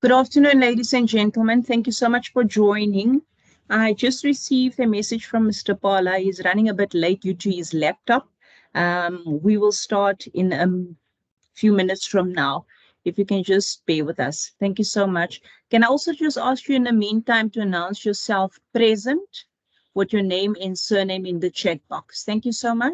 Good afternoon, ladies and gentlemen. Thank you so much for joining. I just received a message from Mr. Pala. He's running a bit late due to his laptop. We will start in a few minutes from now. If you can just bear with us. Thank you so much. Can I also just ask you in the meantime to announce yourself present with your name and surname in the chat box. Thank you so much.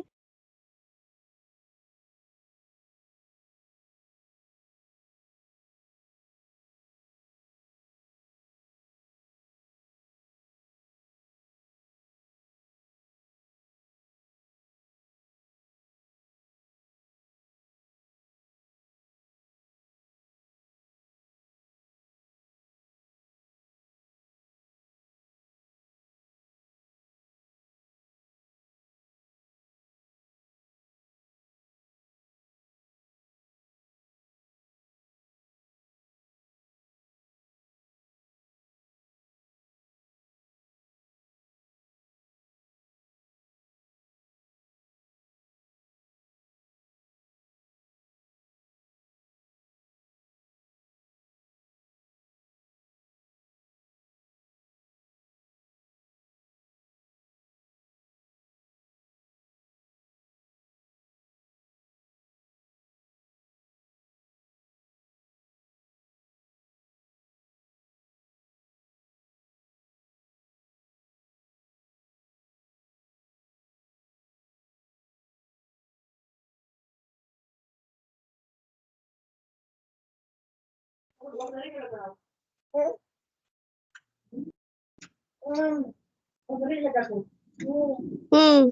Hmm.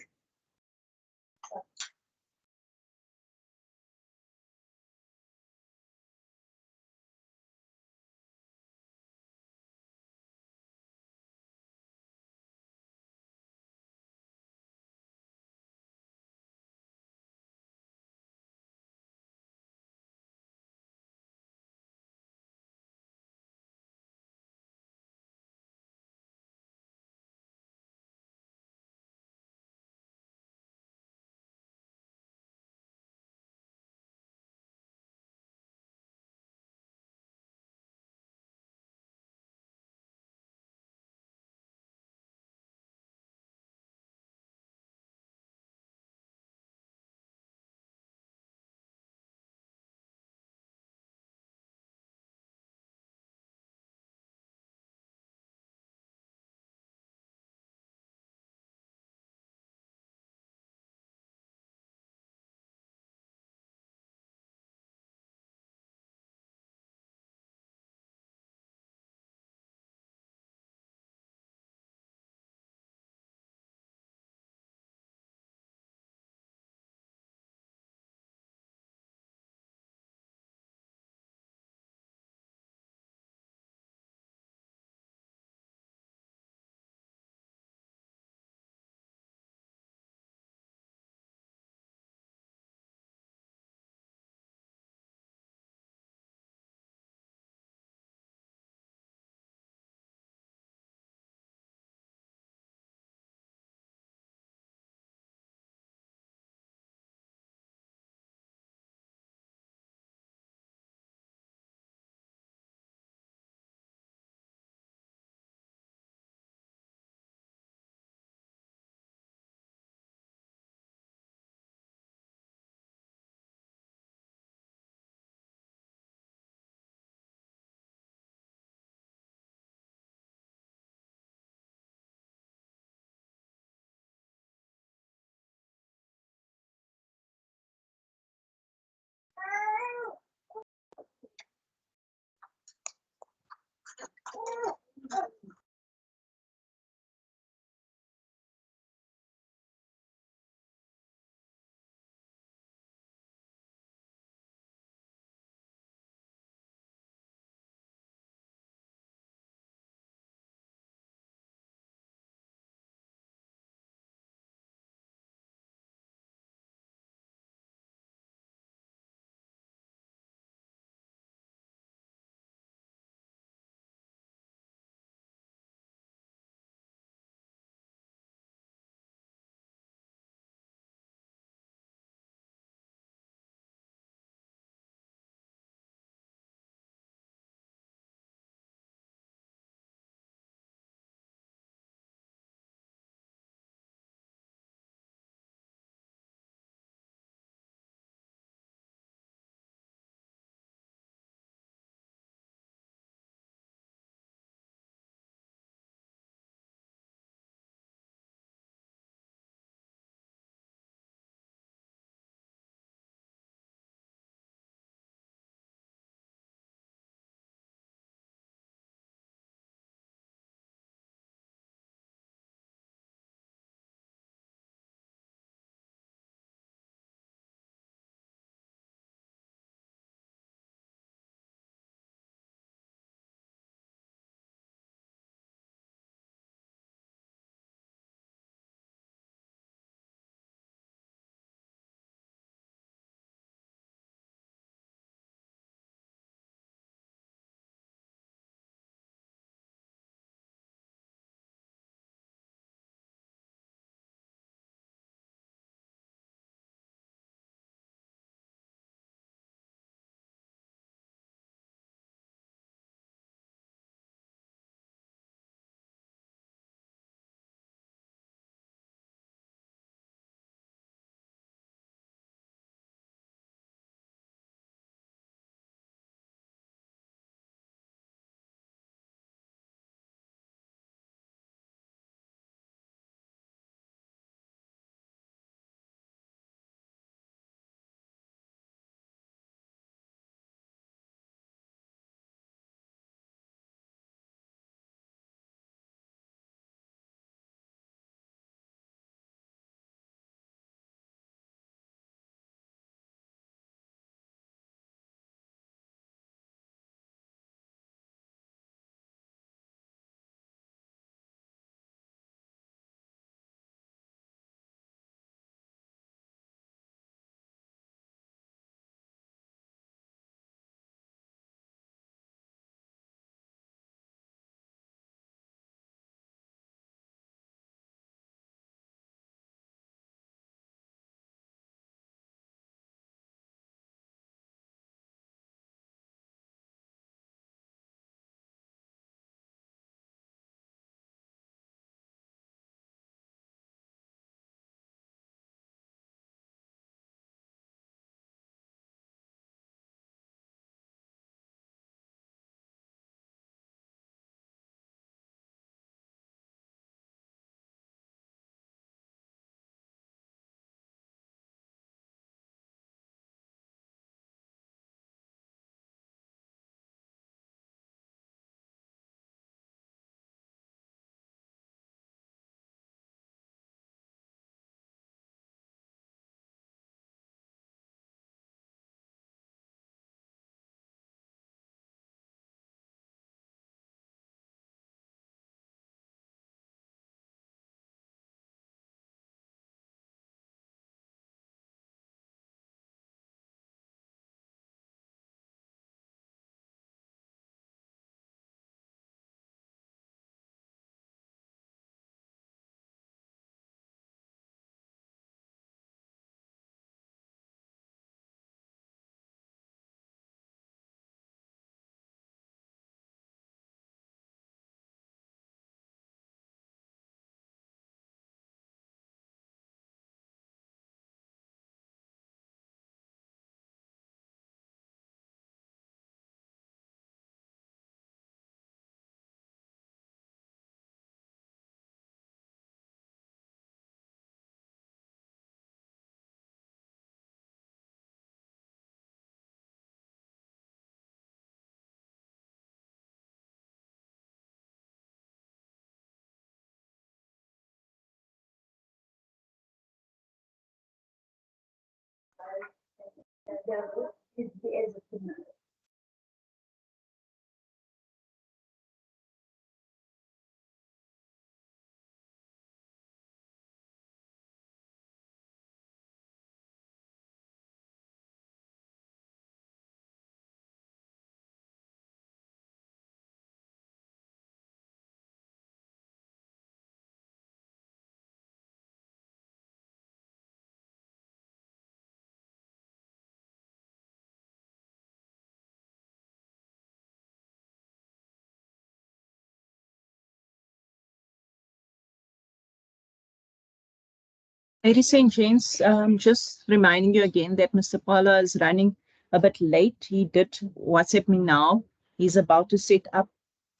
Ladies and gents, just reminding you again that Mr. Paula is running a bit late. He did WhatsApp me now. He's about to set up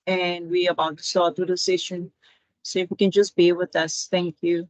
and we're about to start with the session. So if you can just bear with us, thank you.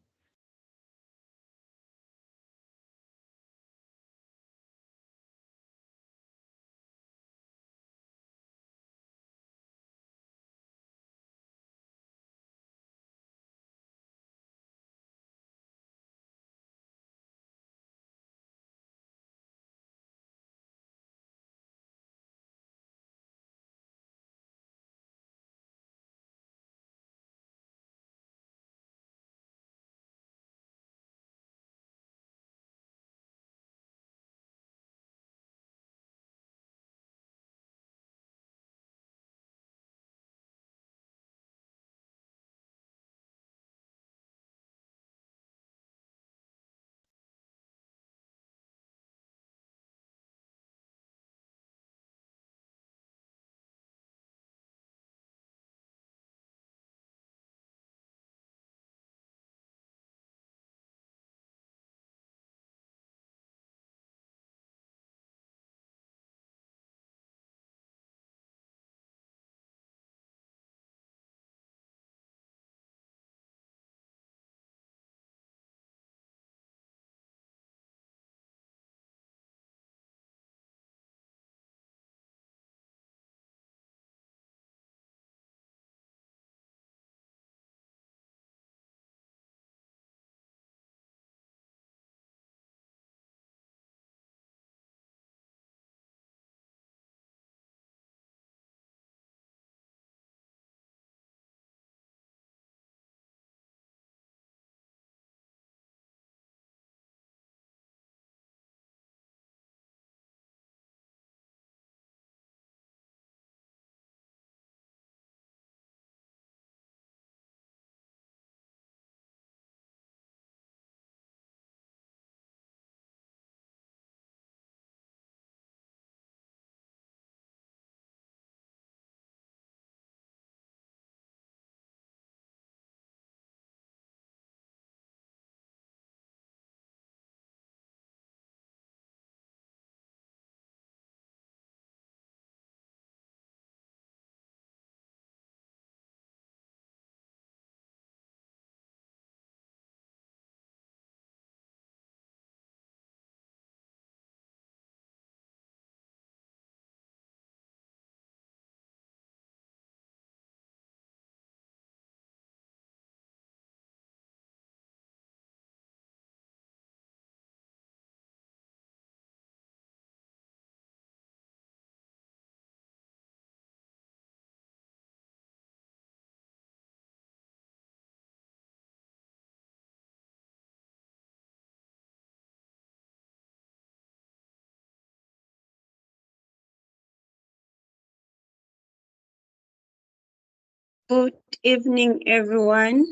Good evening, everyone.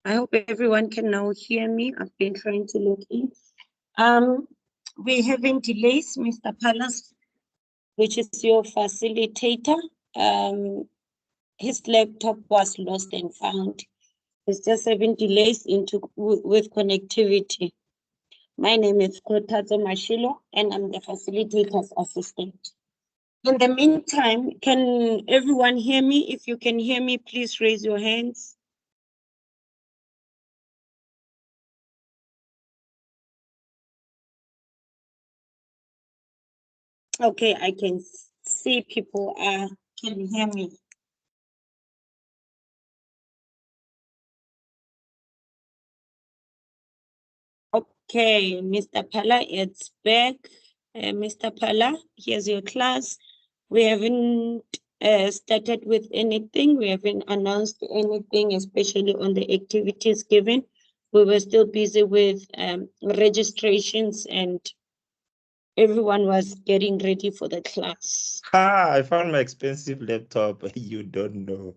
I hope everyone can now hear me. I've been trying to log in. We're having delays, Mr. Palas, which is your facilitator. His laptop was lost and found. He's just having delays with connectivity. My name is Kotazo Mashilo, and I'm the facilitator's assistant. In the meantime, can everyone hear me? If you can hear me, please raise your hands. Okay, I can see people can hear me. Okay, Mr. Pala, it's back. Mr. Pala, here's your class. We haven't started with anything. We haven't announced anything, especially on the activities given. We were still busy with registrations and everyone was getting ready for the class. I found my expensive laptop. You don't know.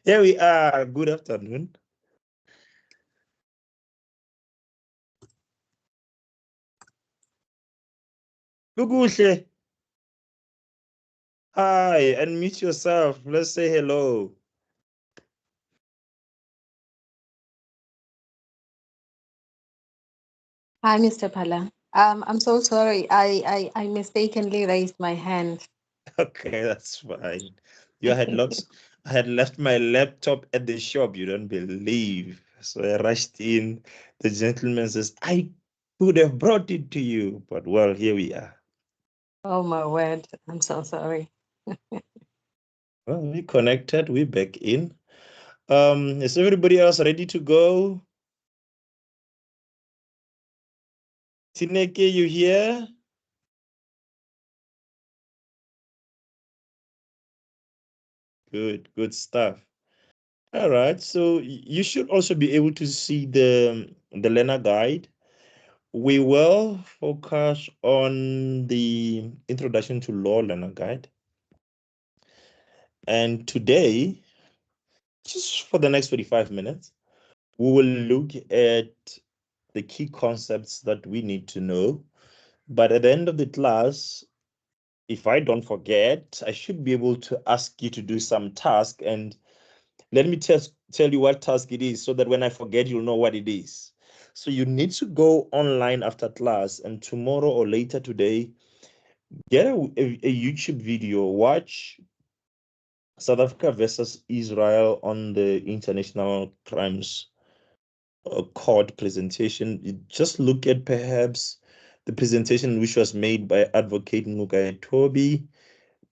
Here we are. Good afternoon. Lukuhle. Hi, unmute yourself. Let's say hello. Hi, Mr. Pala. I'm so sorry. I mistakenly raised my hand. Okay, that's fine. I had left my laptop at the shop, you don't believe. So I rushed in. The gentleman says, I could have brought it to you, but well, here we are. Oh my word. I'm so sorry. Well, we connected, we back in. Is everybody else ready to go? Tineke, you here? Good stuff. All right, so you should also be able to see the learner guide. We will focus on the introduction to law learner guide. And today, just for the next 45 minutes, we will look at the key concepts that we need to know. But at the end of the class, if I don't forget, I should be able to ask you to do some task. And let me tell you what task it is so that when I forget, you'll know what it is. So you need to go online after class, and tomorrow or later today, get a YouTube video, watch South Africa versus Israel on the International Crimes Court presentation. You just look at perhaps the presentation which was made by Advocate Ngugai Toby,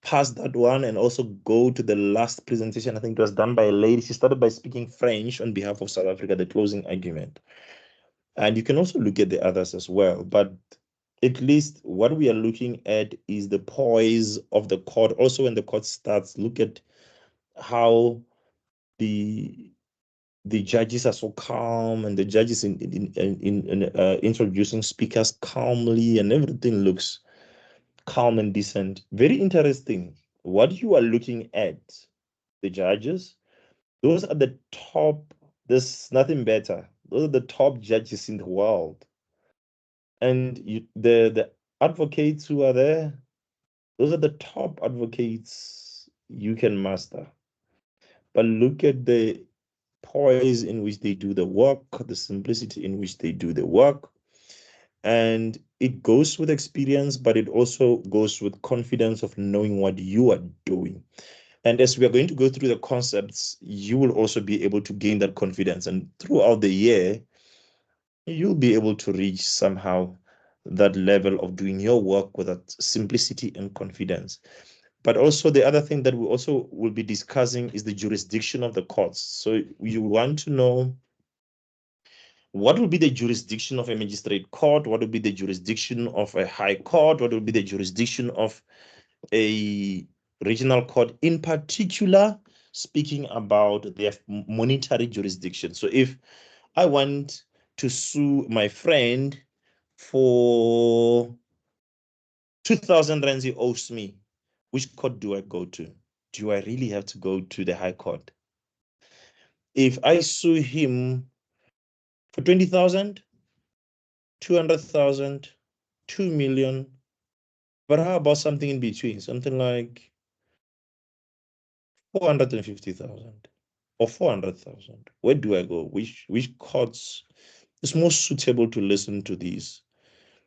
pass that one, and also go to the last presentation. I think it was done by a lady. She started by speaking French on behalf of South Africa, the closing argument. And you can also look at the others as well. But at least what we are looking at is the poise of the court. Also, when the court starts, look at how the judges are so calm, and the judges in introducing speakers calmly, and everything looks calm and decent. Very interesting. What you are looking at, the judges, those are the top. There's nothing better. Those are the top judges in the world. And the advocates who are there, those are the top advocates you can master. But look at the poise in which they do the work, the simplicity in which they do the work. And it goes with experience, but it also goes with confidence of knowing what you are doing. And as we are going to go through the concepts, you will also be able to gain that confidence. And throughout the year, you'll be able to reach somehow that level of doing your work with that simplicity and confidence. But also the other thing that we also will be discussing is the jurisdiction of the courts. So you want to know what will be the jurisdiction of a magistrate court, what will be the jurisdiction of a high court, what will be the jurisdiction of a regional court, in particular speaking about their monetary jurisdiction. So if I want to sue my friend for 2,000 rands he owes me, which court do I go to? Do I really have to go to the high court? If I sue him for 20,000, 200,000, 2 million, but how about something in between? Something like 450,000 or 400,000. Where do I go? Which courts is most suitable to listen to these?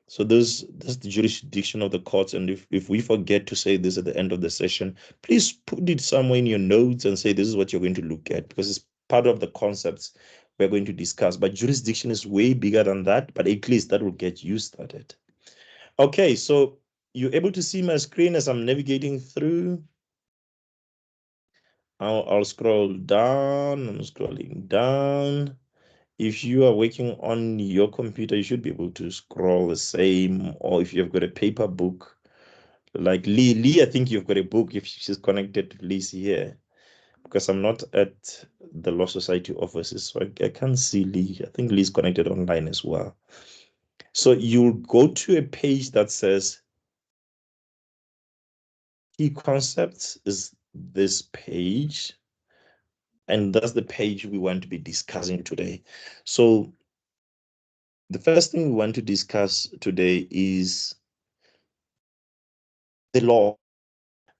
So that's the jurisdiction of the courts. And if we forget to say this at the end of the session, please put it somewhere in your notes and say this is what you're going to look at, because it's part of the concepts we're going to discuss. But jurisdiction is way bigger than that, but at least that will get you started. Okay, so you're able to see my screen as I'm navigating through. I'll scroll down. I'm scrolling down. if you are working on your computer, you should be able to scroll the same, or if you've got a paper book, like Lee, I think you've got a book if she's connected to Lee's here, because I'm not at the Law Society offices, so I can't see Lee. I think Lee's connected online as well. So you'll go to a page that says key concepts is this page, and that's the page we want to be discussing today. So the first thing we want to discuss today is the law.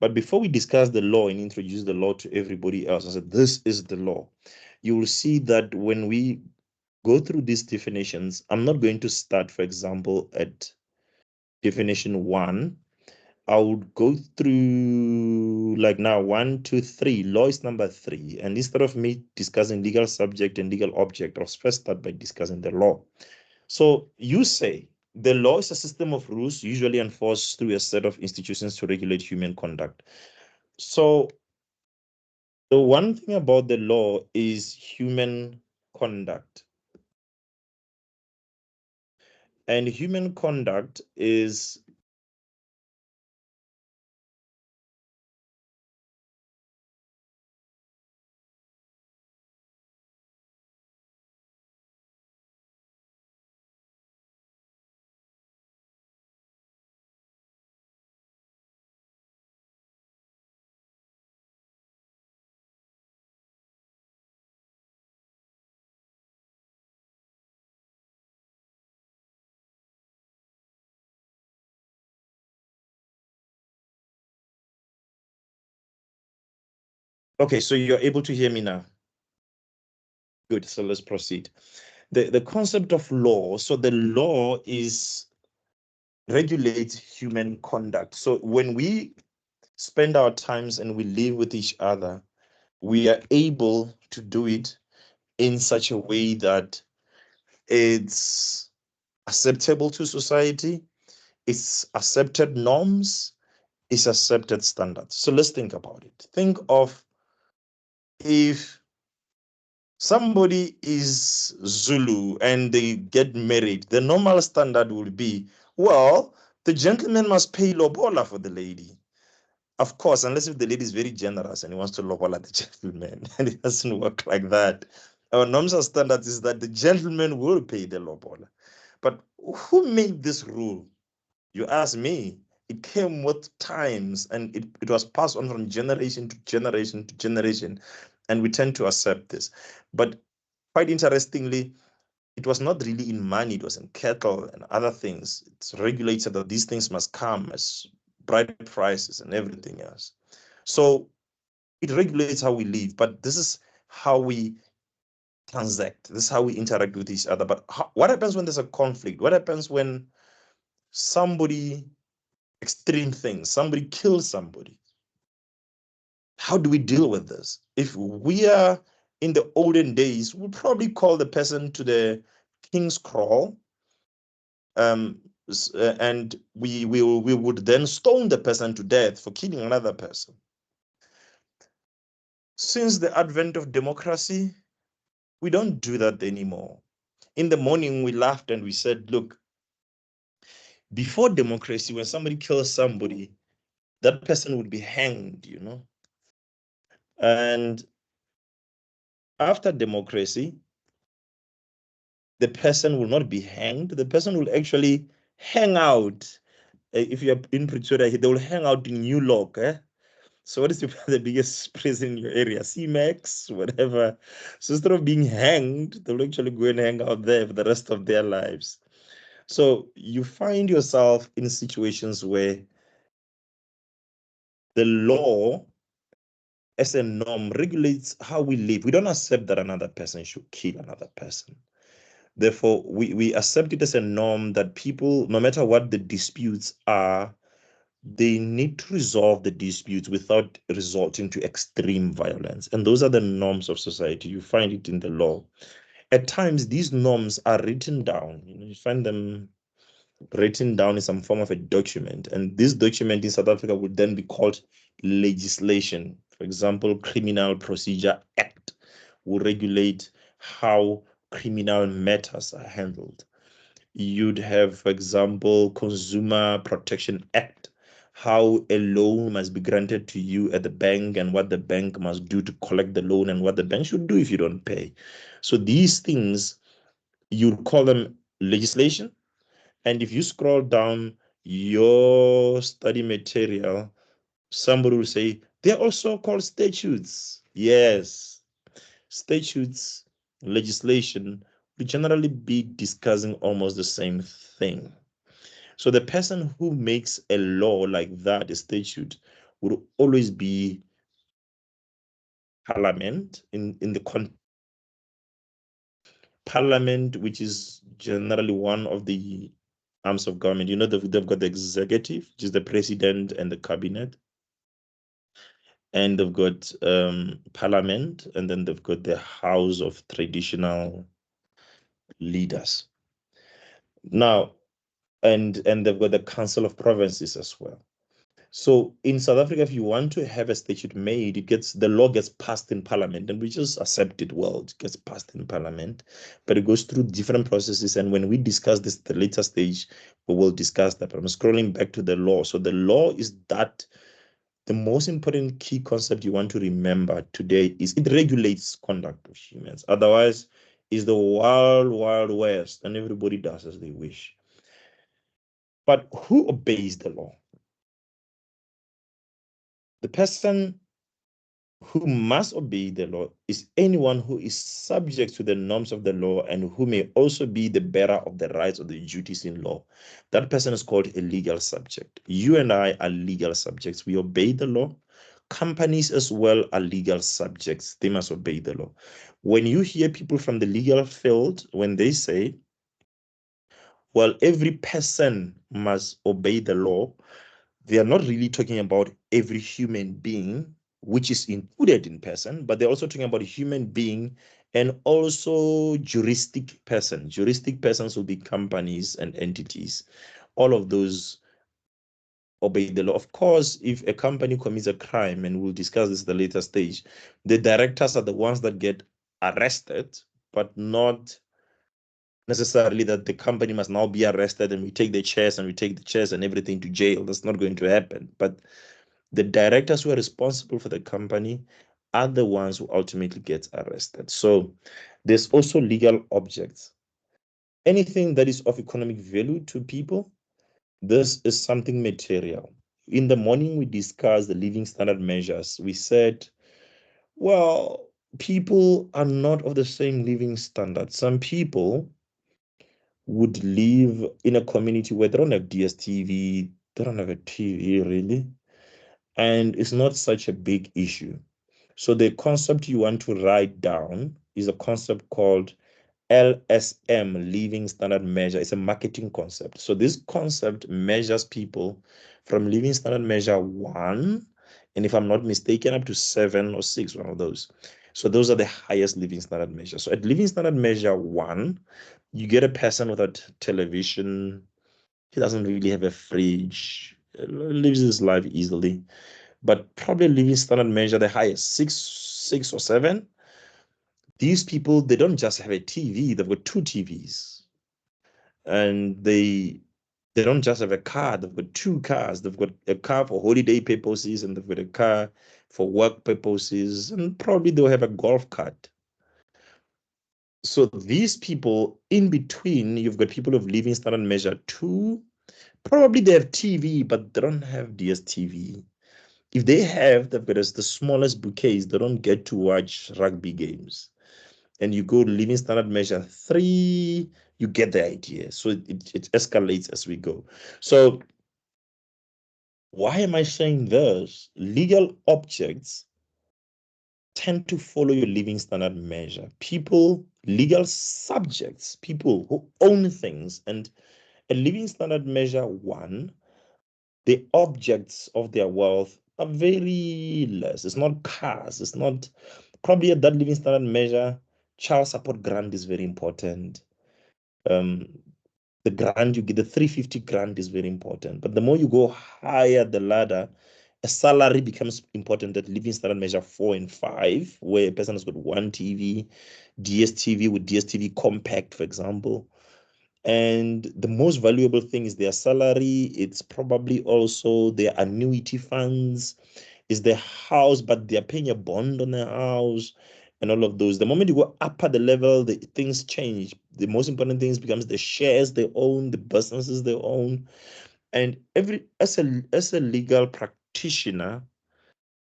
But before we discuss the law and introduce the law to everybody else, I said, this is the law. You will see that when we go through these definitions, I'm not going to start, for example, at definition 1. I would go through like now 1, 2, 3. Law is number 3. And instead of me discussing legal subject and legal object, I'll first start by discussing the law. So you say the law is a system of rules usually enforced through a set of institutions to regulate human conduct. So the one thing about the law is human conduct. And human conduct is okay, so you're able to hear me now. Good, so let's proceed. The concept of law, so the law is regulates human conduct. So when we spend our times and we live with each other, we are able to do it in such a way that it's acceptable to society, it's accepted norms, it's accepted standards. So let's think about it. Think of if somebody is Zulu and they get married, the normal standard would be, well, the gentleman must pay lobola for the lady. Of course, unless if the lady is very generous and he wants to lobola the gentleman, and it doesn't work like that. Our norms and standards is that the gentleman will pay the lobola. But who made this rule? You ask me. It came with times, and it was passed on from generation to generation to generation, and we tend to accept this. But quite interestingly, it was not really in money, it was in cattle and other things. It's regulated that these things must come as bride prices and everything else. So it regulates how we live, but this is how we transact. This is how we interact with each other. But what happens when there's a conflict? What happens when somebody, extreme things, somebody kills somebody? How do we deal with this? If we are in the olden days, we'll probably call the person to the king's crawl, and we would then stone the person to death for killing another person. Since the advent of democracy, we don't do that anymore. In the morning, we laughed and we said, look, before democracy, when somebody kills somebody, that person would be hanged, you know. And after democracy, the person will not be hanged. The person will actually hang out. If you're in Pretoria, they will hang out in New Lock. So what is the biggest prison in your area? CMAX, whatever. So instead of being hanged, they'll actually go and hang out there for the rest of their lives. So you find yourself in situations where the law as a norm regulates how we live. We don't accept that another person should kill another person. Therefore, we accept it as a norm that people, no matter what the disputes are, they need to resolve the disputes without resorting to extreme violence. And those are the norms of society. You find it in the law. At times, these norms are written down. You find them written down in some form of a document. And this document in South Africa would then be called legislation. For example, Criminal Procedure Act will regulate how criminal matters are handled. You'd have, for example, Consumer Protection Act, how a loan must be granted to you at the bank and what the bank must do to collect the loan and what the bank should do if you don't pay. So these things, you call them legislation. And if you scroll down your study material, somebody will say, they're also called statutes. Yes, statutes, legislation, we generally be discussing almost the same thing. So the person who makes a law like that, a statute, would always be Parliament in the Parliament, which is generally one of the arms of government. You know, they've got the executive, which is the president and the cabinet, and they've got Parliament, and then they've got the House of Traditional Leaders. Now, and they've got the Council of Provinces as well. So in South Africa, if you want to have a statute made, the law gets passed in Parliament, and we just accept it. Well, it gets passed in Parliament, but it goes through different processes. And when we discuss this, the later stage, we will discuss that. But I'm scrolling back to the law. So the law is that the most important key concept you want to remember today is it regulates conduct of humans. Otherwise, it's the wild, wild west, and everybody does as they wish. But who obeys the law? The person who must obey the law is anyone who is subject to the norms of the law and who may also be the bearer of the rights or the duties in law. That person is called a legal subject. You and I are legal subjects. We obey the law. Companies as well are legal subjects. They must obey the law. When you hear people from the legal field, when they say, well, every person must obey the law, they are not really talking about every human being, which is included in person, but they're also talking about a human being and also juristic person. Juristic persons will be companies and entities. All of those obey the law. Of course, if a company commits a crime, and we'll discuss this at the later stage, the directors are the ones that get arrested, but not necessarily that the company must now be arrested and we take the chairs and everything to jail. That's not going to happen. But the directors who are responsible for the company are the ones who ultimately get arrested. So there's also legal objects. Anything that is of economic value to people, this is something material. In the morning, we discussed the living standard measures. We said, well, people are not of the same living standard. Some people would live in a community where they don't have DSTV, they don't have a TV really, and it's not such a big issue. So the concept you want to write down is a concept called LSM, Living Standard Measure. It's a marketing concept. So this concept measures people from Living Standard Measure 1, and if I'm not mistaken, up to 7 or 6, one of those. So those are the highest Living Standard Measure. So at Living Standard Measure 1, you get a person without television. He doesn't really have a fridge, lives his life easily, but probably Living Standard Measure the highest, 6 or 7. These people, they don't just have a TV, they've got 2 TVs. And they don't just have a car, they've got 2 cars. They've got a car for holiday purposes and they've got a car for work purposes, and probably they'll have a golf cart. So these people in between, you've got people of Living Standard Measure 2, probably they have TV, but they don't have DSTV. If they have, they've got the smallest bouquets, they don't get to watch rugby games. And you go to Living Standard Measure 3, you get the idea. So it escalates as we go. So why am I saying this? Legal objects tend to follow your Living Standard Measure. People, legal subjects, people who own things, and a Living Standard Measure 1, the objects of their wealth are very less. It's not cars. It's not, probably at that Living Standard Measure, child support grant is very important. The grant you get, the 350 grant is very important. But the more you go higher the ladder, a salary becomes important at living standard measure 4 and 5, where a person has got one TV, DSTV with DSTV compact, for example. And the most valuable thing is their salary. It's probably also their annuity funds, is their house, but they're paying a bond on their house and all of those. The moment you go up at the level, the things change. The most important things becomes the shares they own, the businesses they own. And as a legal practitioner,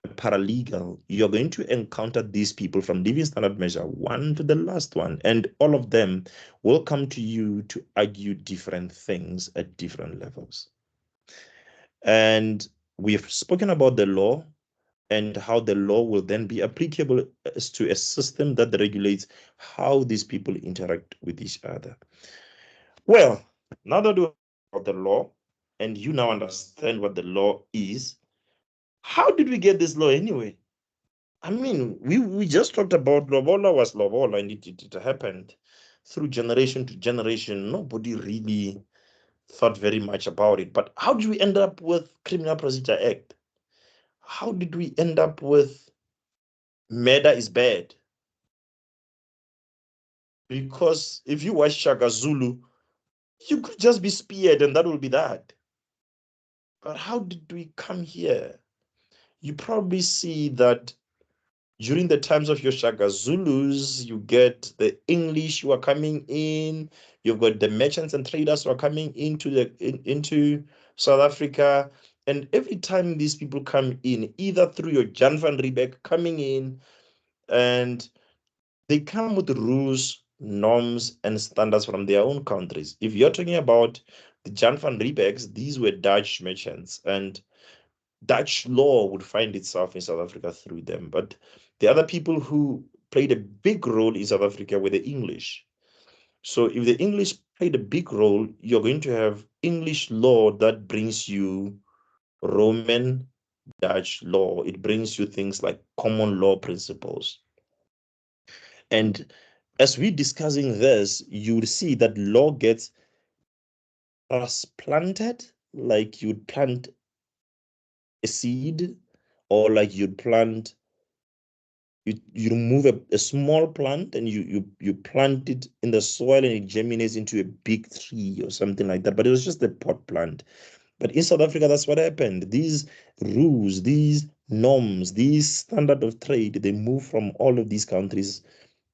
a paralegal, you're going to encounter these people from living standard measure 1 to the last one, and all of them will come to you to argue different things at different levels. And we've spoken about the law and how the law will then be applicable as to a system that regulates how these people interact with each other. Well, now that we know about the law and you now understand what the law is, how did we get this law anyway? I mean, we just talked about lobola was lobola, and it happened through generation to generation. Nobody really thought very much about it. But how did we end up with Criminal Procedure Act? How did we end up with murder is bad? Because if you watch Shaka Zulu, you could just be speared and that will be that. But how did we come here? You probably see that during the times of your Shaka Zulus, you get the English who are coming in, you've got the merchants and traders who are coming into South Africa. And every time these people come in, either through your Jan van Riebeck coming in, and they come with rules, norms, and standards from their own countries. If you're talking about the Jan van Riebecks, these were Dutch merchants, and Dutch law would find itself in South Africa through them. But the other people who played a big role in South Africa were the English. So if the English played a big role, you're going to have English law that brings you Roman Dutch law. It brings you things like common law principles. And as we're discussing this, you will see that law gets transplanted, like you'd plant a seed, or like you'd plant, you remove a small plant and you plant it in the soil and it germinates into a big tree or something like that. But it was just a pot plant. But in South Africa, that's what happened. These rules, these norms, these standard of trade, they move from all of these countries.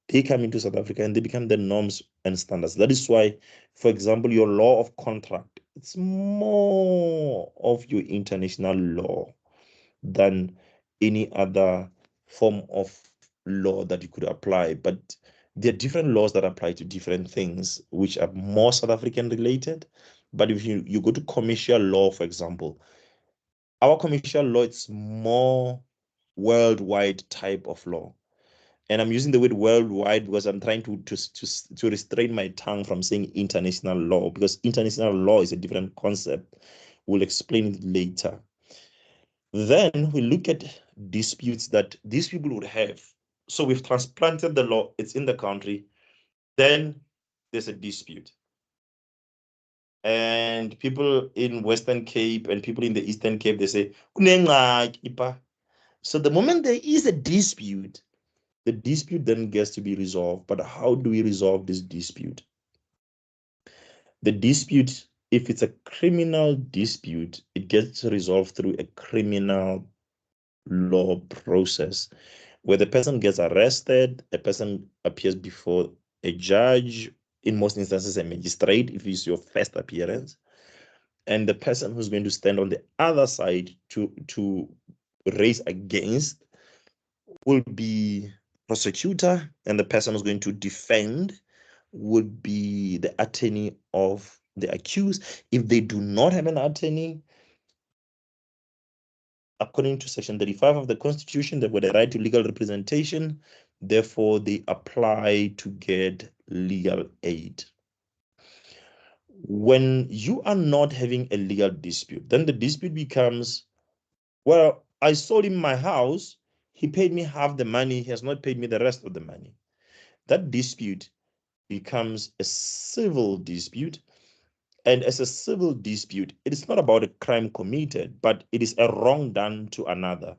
They come into South Africa and they become the norms and standards. That is why, for example, your law of contract, it's more of your international law than any other form of law that you could apply. But there are different laws that apply to different things, which are more South African related. But if you go to commercial law, for example, our commercial law, it's more worldwide type of law. And I'm using the word worldwide because I'm trying to restrain my tongue from saying international law, because international law is a different concept. We'll explain it later. Then we look at disputes that these people would have. So we've transplanted the law, it's in the country. Then there's a dispute. And people in Western Cape and people in the Eastern Cape, they say, so the moment there is a dispute, the dispute then gets to be resolved. But how do we resolve this dispute? The dispute, if it's a criminal dispute, it gets resolved through a criminal law process where the person gets arrested, a person appears before a judge, in most instances a magistrate if it's your first appearance, and the person who's going to stand on the other side to raise against will be prosecutor, and the person who's going to defend would be the attorney of the accused. If they do not have an attorney, according to Section 35 of the Constitution, they've got a right to legal representation. Therefore, they apply to get legal aid. When you are not having a legal dispute, then the dispute becomes, well, I sold him my house. He paid me half the money. He has not paid me the rest of the money. That dispute becomes a civil dispute. And as a civil dispute, it is not about a crime committed, but it is a wrong done to another.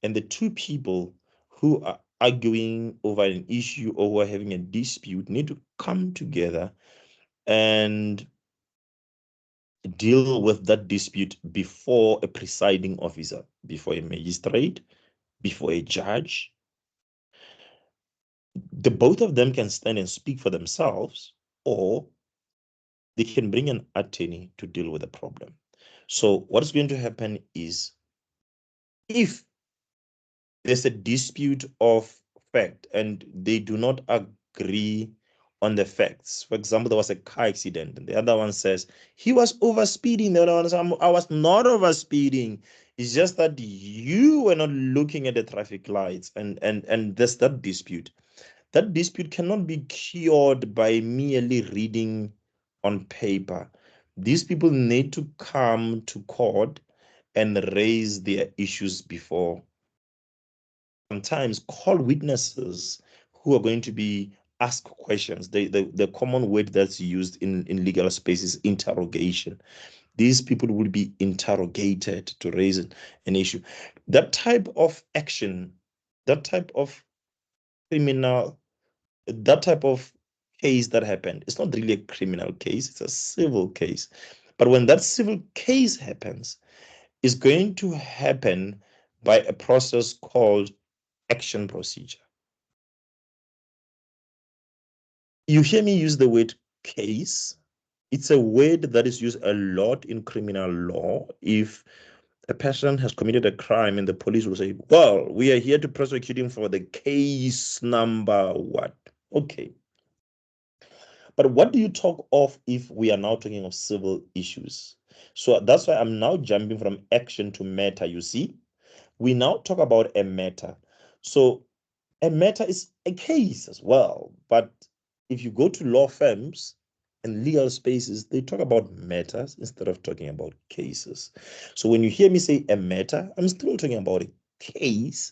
And the two people who are arguing over an issue or who are having a dispute need to come together and deal with that dispute before a presiding officer, before a magistrate, before a judge. The both of them can stand and speak for themselves, or they can bring an attorney to deal with the problem. So what is going to happen is, if there's a dispute of fact and they do not agree on the facts. For example, there was a car accident and the other one says he was over speeding. The other one says, I was not over speeding. It's just that you were not looking at the traffic lights, and there's that dispute. That dispute cannot be cured by merely reading on paper. These people need to come to court and raise their issues before. Sometimes call witnesses who are going to be asked questions. The common word that's used in legal space is interrogation. These people will be interrogated to raise an issue. That type of action, that type of criminal, that type of case that happened, it's not really a criminal case, it's a civil case. But when that civil case happens, it's going to happen by a process called action procedure. You hear me use the word case. It's a word that is used a lot in criminal law. If a person has committed a crime and the police will say, well, we are here to prosecute him for the case number what? Okay. But what do you talk of if we are now talking of civil issues? So that's why I'm now jumping from action to matter. You see, we now talk about a matter. So a matter is a case as well. But if you go to law firms and legal spaces, they talk about matters instead of talking about cases. So when you hear me say a matter, I'm still talking about a case.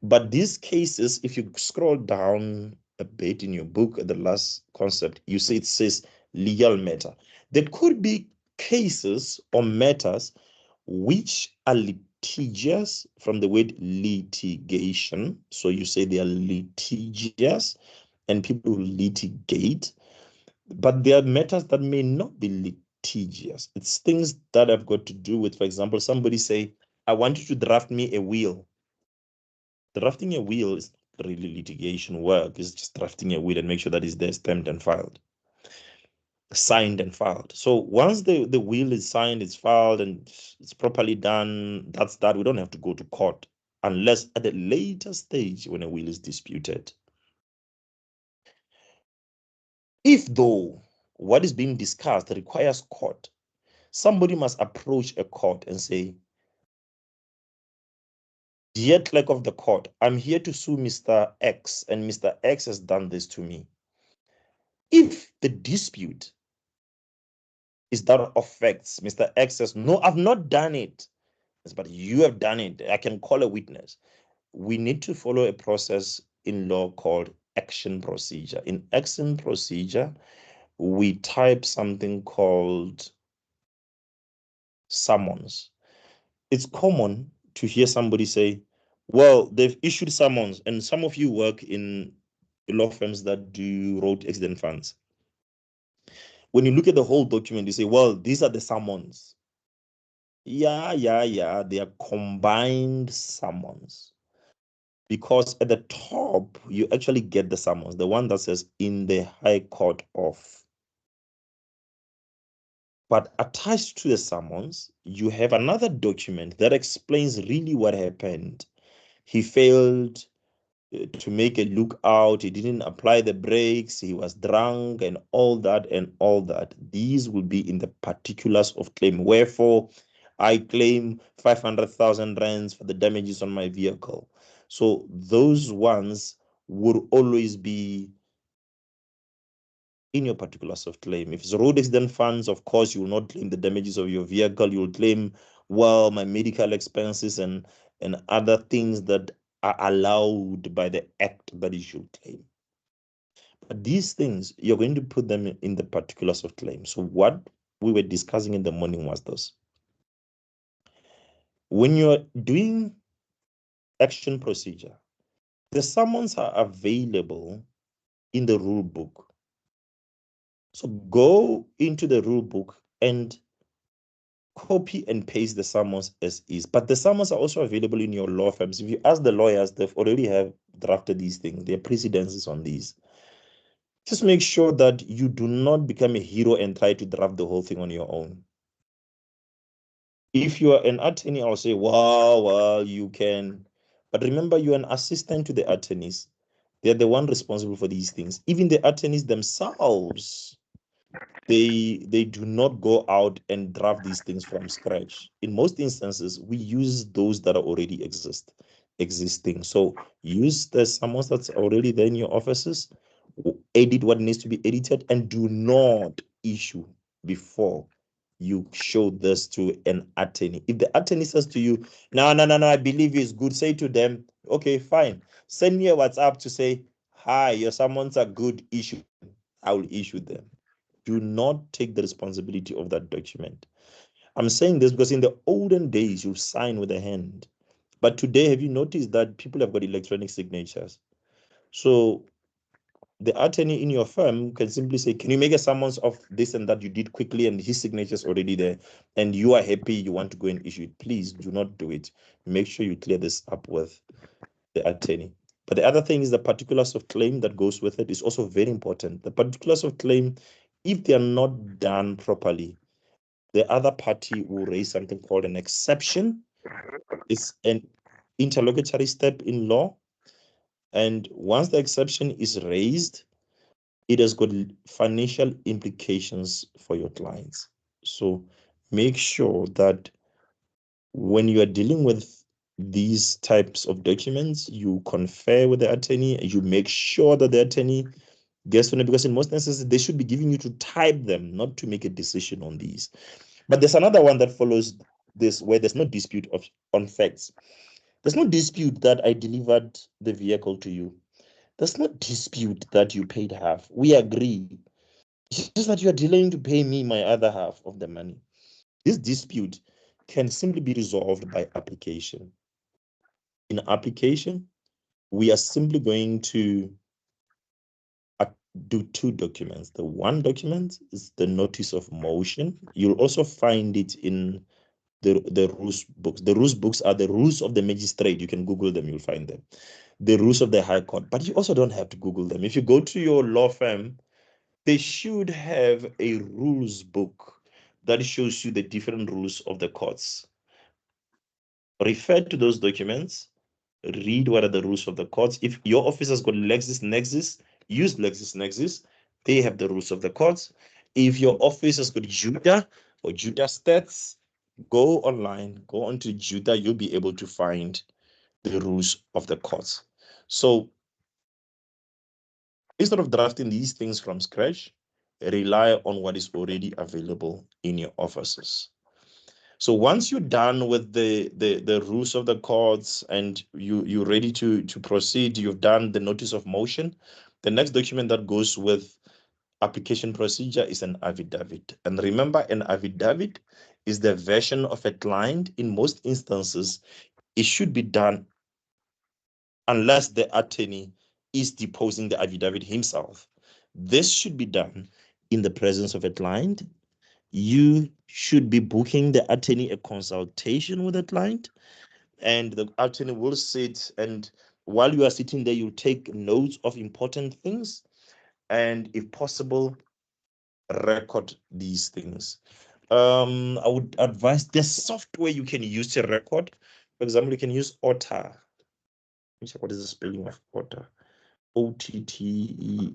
But these cases, if you scroll down a bit in your book at the last concept, you see it says legal matter. There could be cases or matters which are litigious, from the word litigation. So you say they are litigious and people who litigate, but there are matters that may not be litigious. It's things that have got to do with, for example, somebody say, I want you to draft me a will. Drafting a will is not really litigation work. It's just drafting a will and make sure that it's there, stamped and filed, signed and filed. So once the will is signed, it's filed, and it's properly done, that's that. We don't have to go to court unless at a later stage when a will is disputed. If though what is being discussed requires court, somebody must approach a court and say, dear clerk of the court, I'm here to sue Mr. X, and Mr. X has done this to me. If the dispute is that affects Mr. X says, no, I've not done it, but you have done it, I can call a witness. We need to follow a process in law called action procedure. In action procedure, we type something called summons. It's common to hear somebody say, well, they've issued summons, and some of you work in law firms that do road accident funds. When you look at the whole document, you say, well, these are the summons. Yeah, they are combined summons. Because at the top, you actually get the summons, the one that says in the High Court of. But attached to the summons, you have another document that explains really what happened. He failed to make a lookout, he didn't apply the brakes, he was drunk, and all that and all that. These will be in the particulars of claim. Wherefore, I claim 500,000 rands for the damages on my vehicle. So those ones would always be in your particulars of claim. If it's road accident funds, of course, you will not claim the damages of your vehicle. You will claim, well, my medical expenses and other things that are allowed by the act that you should claim. But these things, you're going to put them in the particulars of claim. So what we were discussing in the morning was this. When you're doing action procedure, the summons are available in the rule book. So go into the rule book and copy and paste the summons as is. But the summons are also available in your law firms. If you ask the lawyers, they've already have drafted these things. There are precedences on these. Just make sure that you do not become a hero and try to draft the whole thing on your own. If you are an attorney, I'll say, wow, well, you can. But remember, you're an assistant to the attorneys. They're the one responsible for these things. Even the attorneys themselves, they do not go out and draft these things from scratch. In most instances, we use those that are already existing. So use the summons that's already there in your offices, edit what needs to be edited, and do not issue before you show this to an attorney. If the attorney says to you, no, I believe it's good, say to them, okay, fine. Send me a WhatsApp to say, hi, your summons are good, issue. I will issue them. Do not take the responsibility of that document. I'm saying this because in the olden days, you sign with a hand. But today, have you noticed that people have got electronic signatures? So the attorney in your firm can simply say, can you make a summons of this and that you did quickly and his signature is already there and you are happy, you want to go and issue it. Please do not do it. Make sure you clear this up with the attorney. But the other thing is the particulars of claim that goes with it is also very important. The particulars of claim, if they are not done properly, the other party will raise something called an exception. It's an interlocutory step in law. And once the exception is raised, it has got financial implications for your clients. So make sure that when you are dealing with these types of documents, you confer with the attorney and you make sure that the attorney gets to know, because in most instances, they should be giving you to type them, not to make a decision on these. But there's another one that follows this where there's no dispute on facts. There's no dispute that I delivered the vehicle to you. There's no dispute that you paid half. We agree. It's just that you are delaying to pay me my other half of the money. This dispute can simply be resolved by application. In application, we are simply going to do two documents. The one document is the notice of motion. You'll also find it in the rules books. The rules books are the rules of the magistrate. You can Google them, you'll find them. The rules of the High Court, but you also don't have to Google them. If you go to your law firm, they should have a rules book that shows you the different rules of the courts. Refer to those documents, read what are the rules of the courts. If your office has got LexisNexis, use LexisNexis. They have the rules of the courts. If your office has got Judah or Judah Stats, go online, go onto Judah, you'll be able to find the rules of the courts. So instead of drafting these things from scratch, rely on what is already available in your offices. So once you're done with the rules of the courts and you're ready to proceed, you've done the notice of motion, the next document that goes with application procedure is an affidavit. And remember, an affidavit is the version of a client. In most instances, it should be done unless the attorney is deposing the affidavit himself. This should be done in the presence of a client. You should be booking the attorney a consultation with the client, and the attorney will sit, and while you are sitting there, you take notes of important things, and if possible, record these things. I would advise the software you can use to record. For example, you can use Otter. Let me check what is the spelling of Otter. OTTER.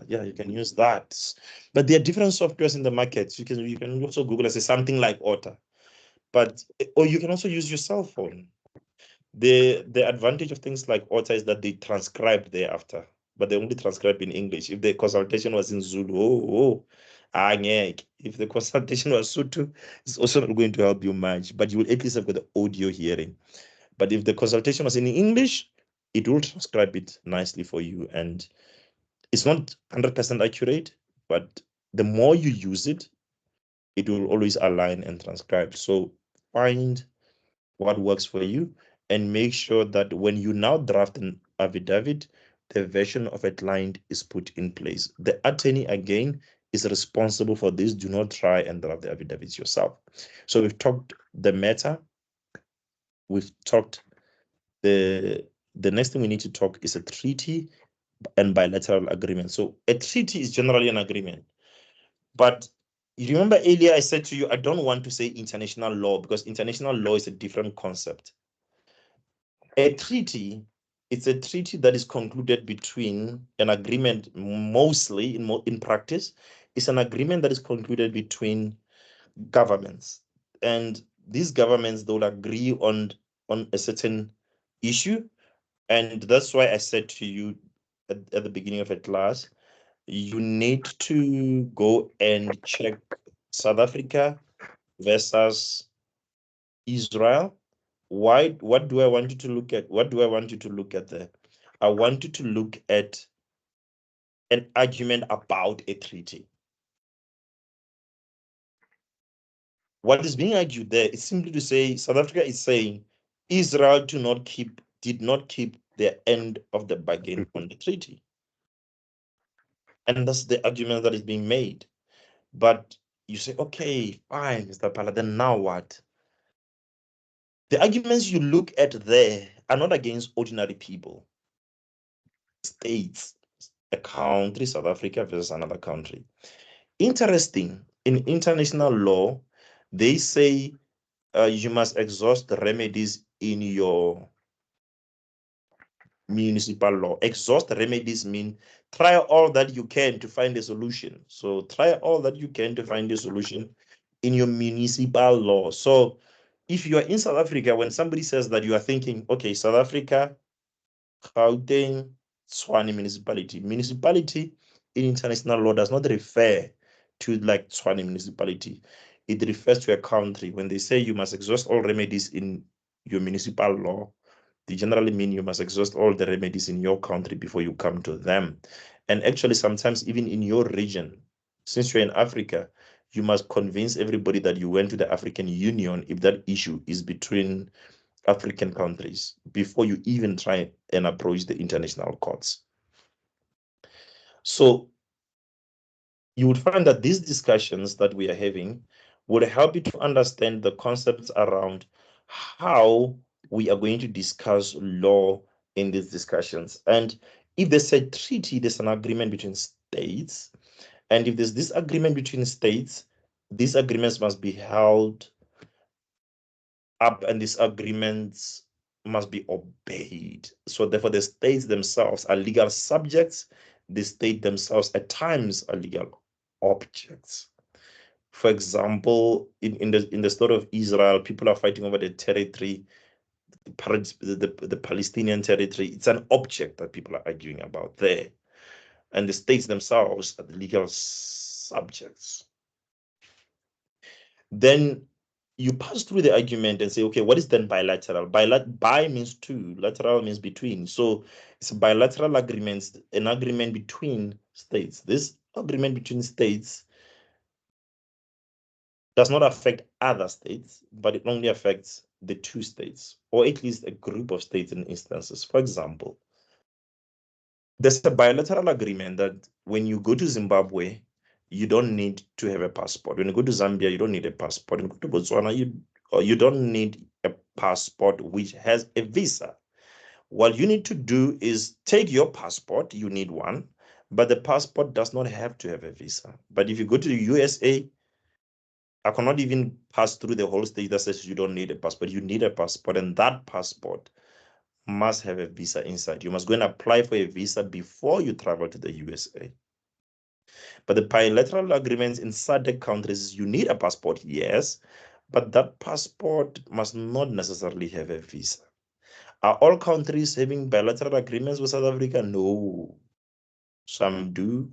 Yeah, you can use that. But there are different softwares in the market. You can also Google and say something like Otter. But or you can also use your cell phone. The advantage of things like Otter is that they transcribe thereafter, but they only transcribe in English. If the consultation was in Zulu, if the consultation was Sotho, it's also not going to help you much, but you will at least have got the audio hearing. But if the consultation was in English, it will transcribe it nicely for you. And it's not 100% accurate, but the more you use it, it will always align and transcribe. So find what works for you and make sure that when you now draft an affidavit, the version of a client is put in place. The attorney, again, is responsible for this. Do not try and draft the affidavits yourself. So we've talked the matter. We've talked the next thing we need to talk is a treaty and bilateral agreement. So a treaty is generally an agreement. But you remember earlier I said to you, I don't want to say international law because international law is a different concept. A treaty, it's a treaty that is concluded between an agreement, mostly in practice, it's an agreement that is concluded between governments. And these governments, they will agree on a certain issue. And that's why I said to you at the beginning of a class, you need to go and check South Africa versus Israel. Why? What do I want you to look at? What do I want you to look at there? I want you to look at an argument about a treaty. What is being argued there is simply to say South Africa is saying Israel did not keep their end of the bargain on the treaty. And that's the argument that is being made. But you say, okay, fine, Mr. Pala, then now what? The arguments you look at there are not against ordinary people. States, a country, South Africa versus another country. Interesting, in international law, they say you must exhaust the remedies in your municipal law. Exhaust remedies mean try all that you can to find a solution. So try all that you can to find a solution in your municipal law. So if you are in South Africa, when somebody says that, you are thinking, okay, South Africa, Gauteng, Tshwane municipality. Municipality in international law does not refer to like Tshwane municipality. It refers to a country. When they say you must exhaust all remedies in your municipal law, they generally mean you must exhaust all the remedies in your country before you come to them. And actually, sometimes even in your region, since you're in Africa, you must convince everybody that you went to the African Union if that issue is between African countries before you even try and approach the international courts. So you would find that these discussions that we are having would help you to understand the concepts around how we are going to discuss law in these discussions. And if there's a treaty, there's an agreement between states. And if there's this agreement between states, these agreements must be held up and these agreements must be obeyed. So therefore, the states themselves are legal subjects. The state themselves at times are legal objects. For example, in the story of Israel, people are fighting over the territory, the Palestinian territory. It's an object that people are arguing about there. And the states themselves are the legal subjects. Then you pass through the argument and say, okay, what is then bilateral? Bi means two, lateral means between. So it's a bilateral agreement, an agreement between states. This agreement between states does not affect other states, but it only affects the two states, or at least a group of states in instances. For example, there's a bilateral agreement that when you go to Zimbabwe, you don't need to have a passport. When you go to Zambia, you don't need a passport. When you go to Botswana, you don't need a passport which has a visa. What you need to do is take your passport, you need one, but the passport does not have to have a visa. But if you go to the USA, I cannot even pass through the whole state that says you don't need a passport. You need a passport, and that passport must have a visa inside. You must go and apply for a visa before you travel to the USA. But the bilateral agreements in SADC countries, you need a passport, yes, but that passport must not necessarily have a visa. Are all countries having bilateral agreements with South Africa? No. Some do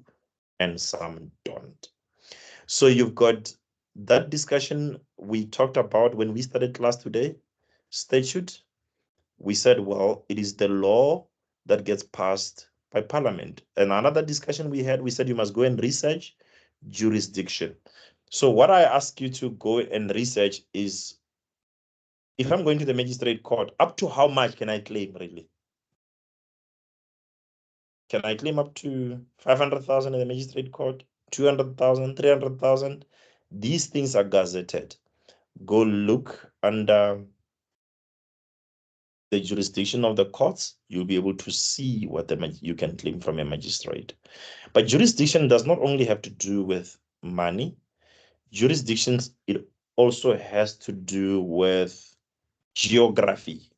and some don't. So you've got that discussion we talked about when we started class today, statute. We said, well, it is the law that gets passed by Parliament. And another discussion we had, we said you must go and research jurisdiction. So what I ask you to go and research is, if I'm going to the magistrate court, up to how much can I claim really? Can I claim up to 500,000 in the magistrate court, 200,000, 300,000? These things are gazetted. Go look under the jurisdiction of the courts. You'll be able to see what you can claim from a magistrate. But jurisdiction does not only have to do with money. Jurisdictions, it also has to do with geography.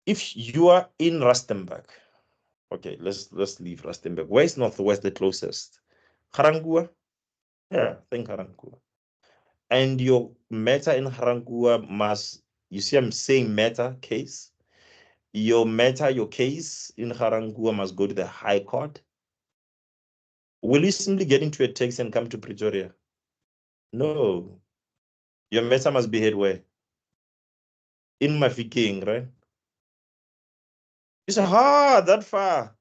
If you are in Rustenburg, okay, let's leave Rustenburg. Where is Northwest the closest? Garangua? Yeah, I think Garangua. And your matter in Garangua must, you see I'm saying matter, case. Your matter, your case in Garangua must go to the High Court. Will you simply get into a taxi and come to Pretoria? No. Your matter must be heard where? In Mafikeng, right? You say, that far.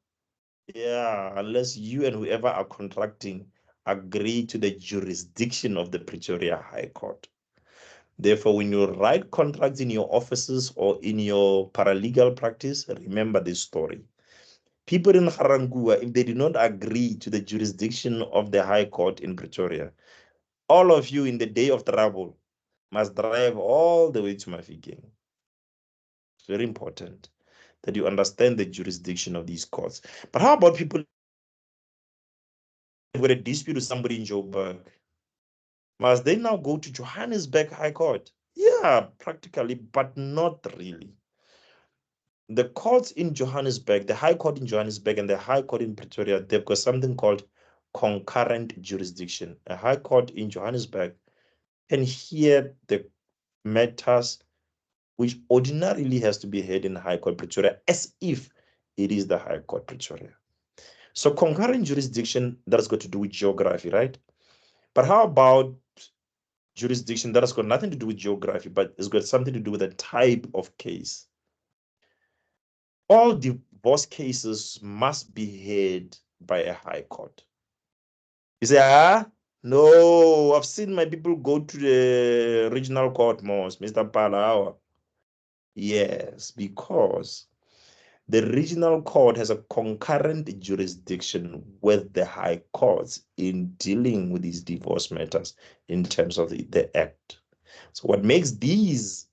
Yeah, unless you and whoever are contracting agree to the jurisdiction of the Pretoria High Court. Therefore, when you write contracts in your offices or in your paralegal practice, remember this story. People in Garangua, if they do not agree to the jurisdiction of the High Court in Pretoria, all of you in the day of trouble must drive all the way to Mafikeng. It's very important that you understand the jurisdiction of these courts. But how about people with a dispute with somebody in Joburg? Must they now go to Johannesburg High Court? Yeah, practically, but not really. The courts in Johannesburg, the High Court in Johannesburg and the High Court in Pretoria, they've got something called concurrent jurisdiction. A High Court in Johannesburg can hear the matters which ordinarily has to be heard in the High Court Pretoria as if it is the High Court Pretoria. So concurrent jurisdiction, that has got to do with geography, right? But how about jurisdiction that has got nothing to do with geography, but it's got something to do with the type of case? All divorce cases must be heard by a high court. You say, no, I've seen my people go to the regional court most, Mr. Palawa. Yes, because the regional court has a concurrent jurisdiction with the high courts in dealing with these divorce matters in terms of the act. So what makes these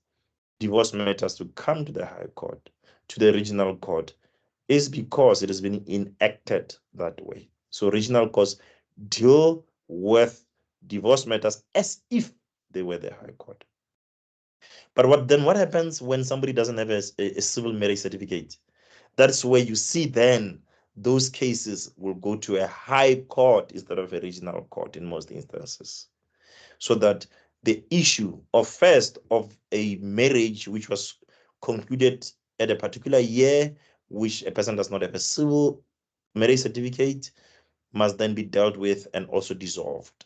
divorce matters to come to the high court, to the regional court, is because it has been enacted that way. So regional courts deal with divorce matters as if they were the high court. But what happens when somebody doesn't have a civil marriage certificate? That's where you see then those cases will go to a high court instead of a regional court in most instances. So that the issue of a marriage which was concluded at a particular year, which a person does not have a civil marriage certificate, must then be dealt with and also dissolved.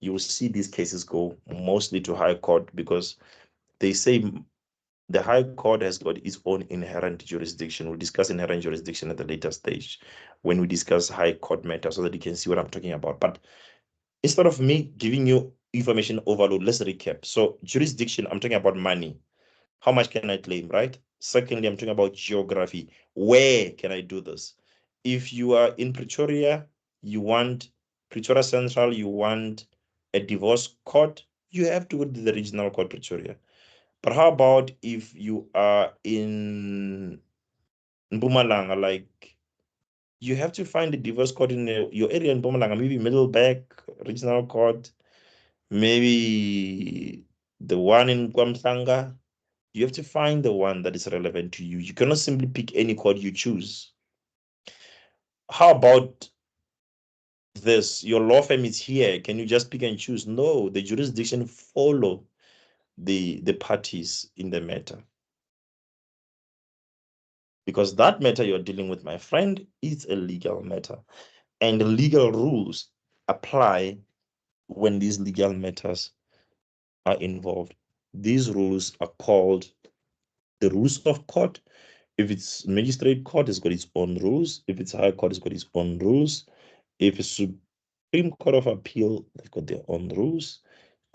You will see these cases go mostly to high court because they say the High Court has got its own inherent jurisdiction. We'll discuss inherent jurisdiction at the later stage when we discuss High Court matters so that you can see what I'm talking about. But instead of me giving you information overload, let's recap. So jurisdiction, I'm talking about money. How much can I claim, right? Secondly, I'm talking about geography. Where can I do this? If you are in Pretoria, you want Pretoria Central, you want a divorce court, you have to go to the regional court, Pretoria. But how about if you are in Mpumalanga, like you have to find a divorce court in your area in Mpumalanga, maybe Middleburg Regional Court, maybe the one in Kwamhlanga. You have to find the one that is relevant to you. You cannot simply pick any court you choose. How about this? Your law firm is here. Can you just pick and choose? No, the jurisdiction follow the parties in the matter. Because that matter you're dealing with, my friend, is a legal matter. And the legal rules apply when these legal matters are involved. These rules are called the rules of court. If it's magistrate court, it's got its own rules. If it's high court, it's got its own rules. If it's Supreme Court of Appeal, they've got their own rules.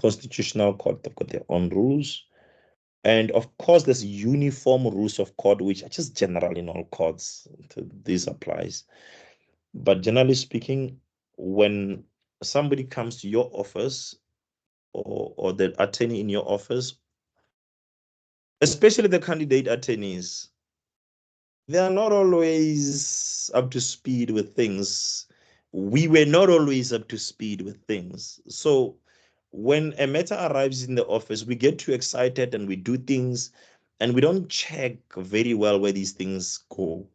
Constitutional Court, they've got their own rules. And of course, there's uniform rules of court, which are just general in all courts. This applies. But generally speaking, when somebody comes to your office or the attorney in your office, especially the candidate attorneys, they are not always up to speed with things. We were not always up to speed with things. So when a matter arrives in the office, we get too excited and we do things and we don't check very well where these things go.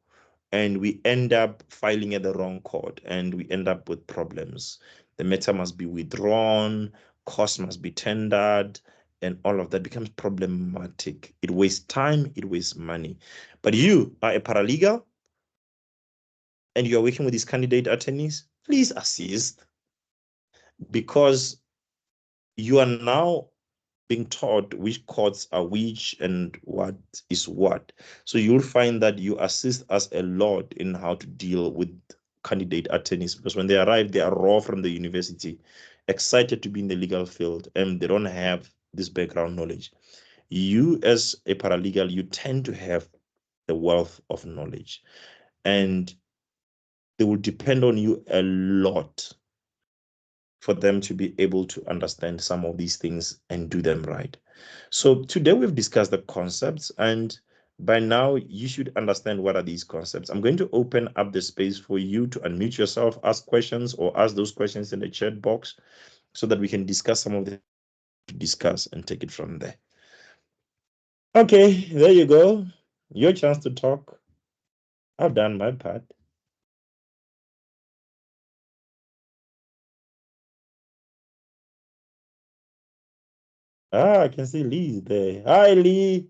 And we end up filing at the wrong court and we end up with problems. The matter must be withdrawn, cost must be tendered, and all of that becomes problematic. It wastes time, it wastes money. But you are a paralegal and you are working with these candidate attorneys, please assist, because you are now being taught which courts are which and what is what. So you'll find that you assist us a lot in how to deal with candidate attorneys, because when they arrive, they are raw from the university, excited to be in the legal field, and they don't have this background knowledge. You, as a paralegal, you tend to have the wealth of knowledge, and they will depend on you a lot for them to be able to understand some of these things and do them right. So today we've discussed the concepts, and by now you should understand what are these concepts. I'm going to open up the space for you to unmute yourself, ask questions, or ask those questions in the chat box so that we can discuss some of the to discuss and take it from there. Okay, there you go. Your chance to talk. I've done my part. I can see Lee's there. Hi, Lee.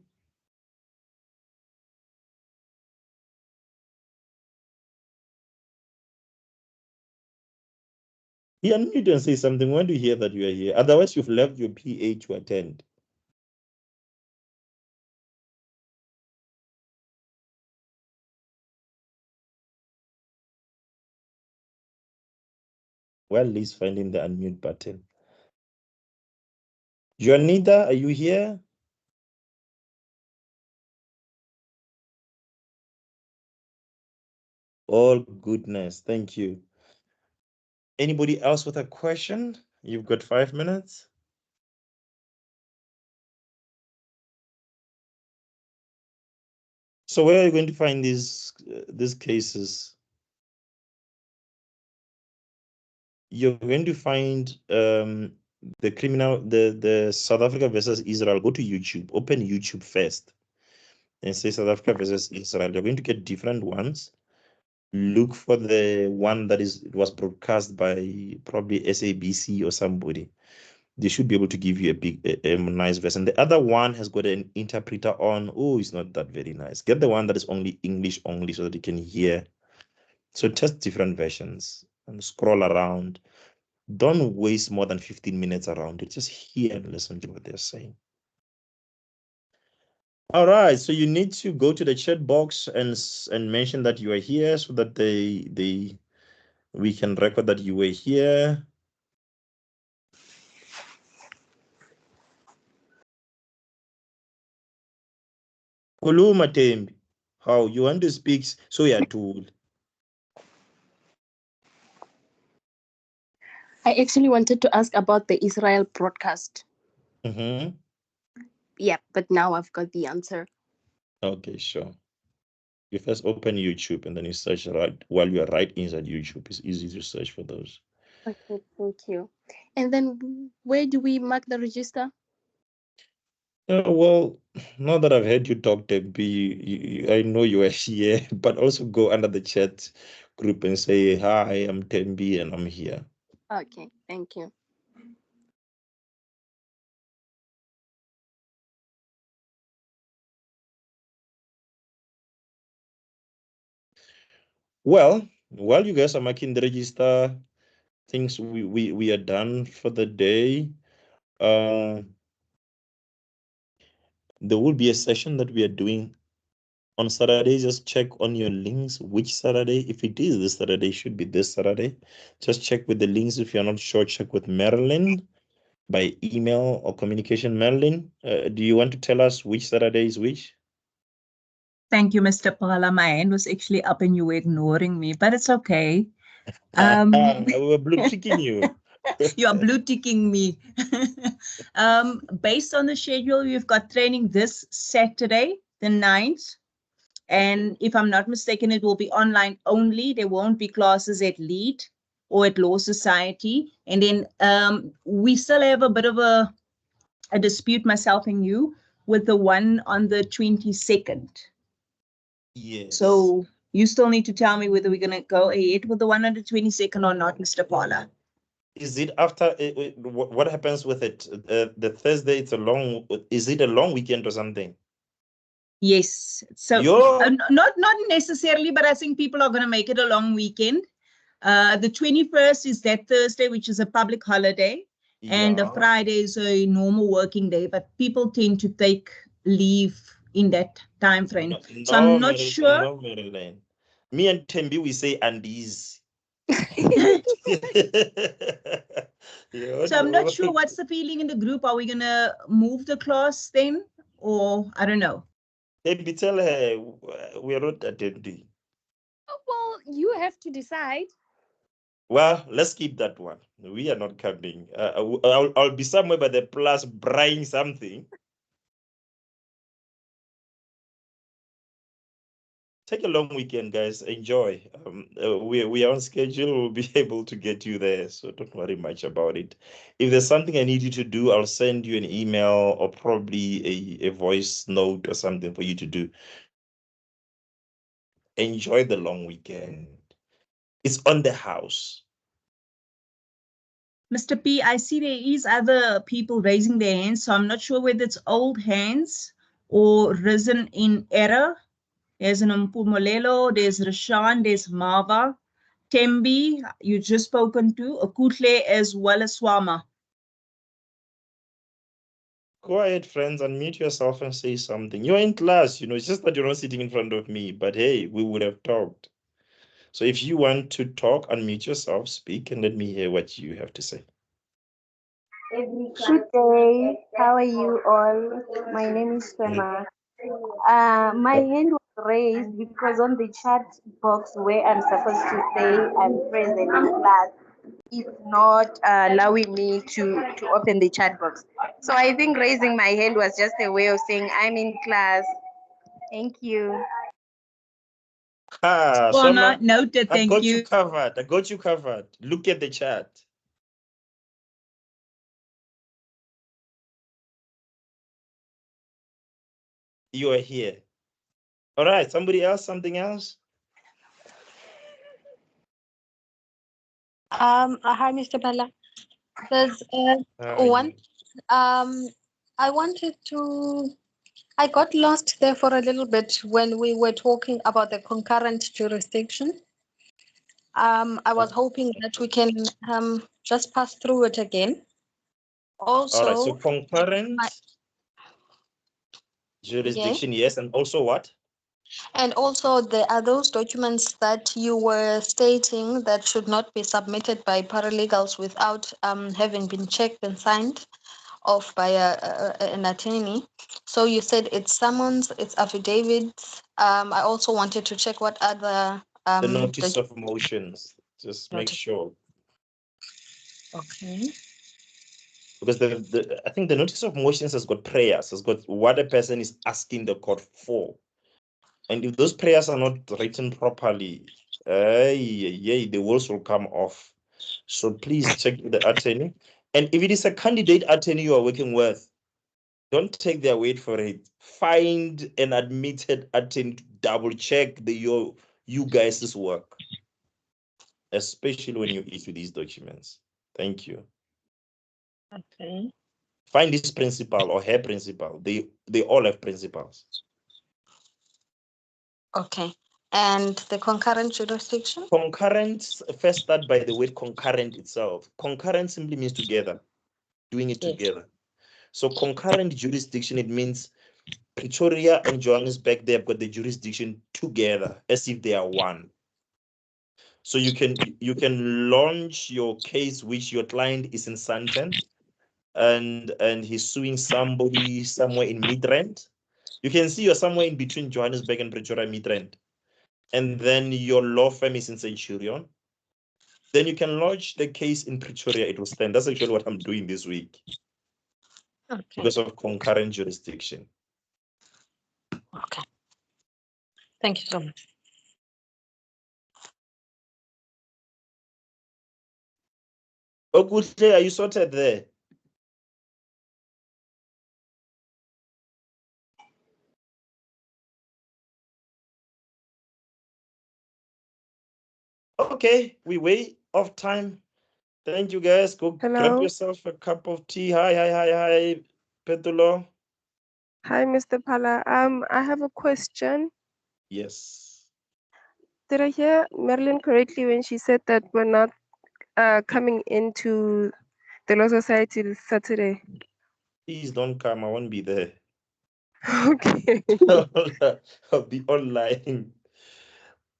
He unmute and say something when you hear that you are here. Otherwise, you've left your PA to attend. Well, Lee's finding the unmute button. Juanita, are you here? Oh, goodness. Thank you. Anybody else with a question? You've got 5 minutes. So where are you going to find these cases? You're going to find the South Africa versus Israel. Go to YouTube. Open YouTube first and say South Africa versus Israel. You're going to get different ones. Look for the one that it was broadcast by probably SABC or somebody. They should be able to give you a nice version. The other one has got an interpreter on. Oh, it's not that very nice. Get the one that is only English only so that you can hear. So test different versions and scroll around. Don't waste more than 15 minutes around it. Just hear and listen to what they're saying. All right, so you need to go to the chat box and mention that you are here so that we can record that you were here. Kuluma Tembi, how you want to speak? So you are told. I actually wanted to ask about the Israel broadcast. Mm-hmm. Yeah, but now I've got the answer. Okay, sure. You first open YouTube and then you search right while you are right inside YouTube. It's easy to search for those. Okay, thank you. And then where do we mark the register? Well, now that I've heard you talk, Tembi, I know you are here, but also go under the chat group and say, hi, I'm Tembi and I'm here. Okay, thank you. Well, while you guys are marking the register, things we are done for the day. There will be a session that we are doing On Saturday, just check on your links which Saturday. If it is this Saturday, it should be this Saturday. Just check with the links. If you're not sure, check with Marilyn by email or communication. Marilyn, do you want to tell us which Saturday is which? Thank you, Mr. Pala. My hand was actually up and you were ignoring me, but it's okay. We were blue ticking you. You are blue ticking me. Based on the schedule, we've got training this Saturday, the 9th. And if I'm not mistaken, it will be online only. There won't be classes at LEAD or at Law Society. And then we still have a bit of a dispute, myself and you, with the one on the 22nd. Yes. So you still need to tell me whether we're going to go ahead with the one on the 22nd or not, Mr. Paula. Is it after, what happens with it? The Thursday, it's a long, is it a long weekend or something? Yes. So not necessarily, but I think people are going to make it a long weekend. The 21st is that Thursday, which is a public holiday. And the Friday is a normal working day, but people tend to take leave in that time frame. So I'm not sure. No, Marilyn. Me and Tembi, we say Andes. So I'm not sure what's the feeling in the group. Are we going to move the class then? Or I don't know. Tembi, tell her we are not attending. Well, you have to decide. Well, let's keep that one. We are not coming. I'll be somewhere by the plus buying something. Take a long weekend, guys. Enjoy. We are on schedule. We'll be able to get you there, so don't worry much about it. If there's something I need you to do, I'll send you an email or probably a voice note or something for you to do. Enjoy the long weekend. It's on the house. Mr. P, I see there is other people raising their hands, so I'm not sure whether it's old hands or risen in error. There's an Mpumolelo, there's Rashan, there's Mava, Tembi, you just spoken to, Akutle, as well as Swama. Go ahead, friends, unmute yourself and say something. You're in class, it's just that you're not sitting in front of me, but hey, we would have talked. So if you want to talk, unmute yourself, speak, and let me hear what you have to say. Good day. How are you all? My name is Sema. My hand was raised because on the chat box where I'm supposed to say I'm present in class, it's not allowing me to open the chat box. So I think raising my hand was just a way of saying I'm in class. Thank you. Swama, noted, thank you. I got you covered. Look at the chat. You are here. All right, somebody else, something else? Hi, Mr. Bala. There's one. I got lost there for a little bit when we were talking about the concurrent jurisdiction. I was hoping that we can just pass through it again. Also, all right, so concurrent jurisdiction, yes, and also what? And also there are those documents that you were stating that should not be submitted by paralegals without having been checked and signed off by an attorney. So you said it's summons, it's affidavits. I also wanted to check what other the notice of motions. Just make sure. Okay. Because I think the notice of motions has got prayers, has got what a person is asking the court for. And if those prayers are not written properly, the wheels will come off. So please check with the attorney. And if it is a candidate attorney you are working with, don't take their word for it. Find an admitted attorney to double check you guys' work, especially when you issue these documents. Thank you. Okay. Find this principal or her principal. They all have principals. Okay. And the concurrent jurisdiction? Concurrent, first start by the word concurrent itself. Concurrent simply means together, doing it together. So concurrent jurisdiction, it means Pretoria and Johannesburg, they've got the jurisdiction together as if they are one. So you can launch your case, which your client is in Sandton, and he's suing somebody somewhere in Midrand. You can see you're somewhere in between Johannesburg and Pretoria Midrand, and then your law firm is in Centurion. Then you can launch the case in Pretoria. It will stand. That's actually what I'm doing this week Okay. because of concurrent jurisdiction. Okay. Thank you so much. Okuhle, are you sorted there? Okay, we way off time. Thank you, guys. Go grab Hello. yourself a cup of tea. Hi, Petulo. Hi, Mr. Pala. I have a question. Yes. Did I hear Marilyn correctly when she said that we're not coming into the Law Society this Saturday? Please don't come. I won't be there. Okay. I'll be online.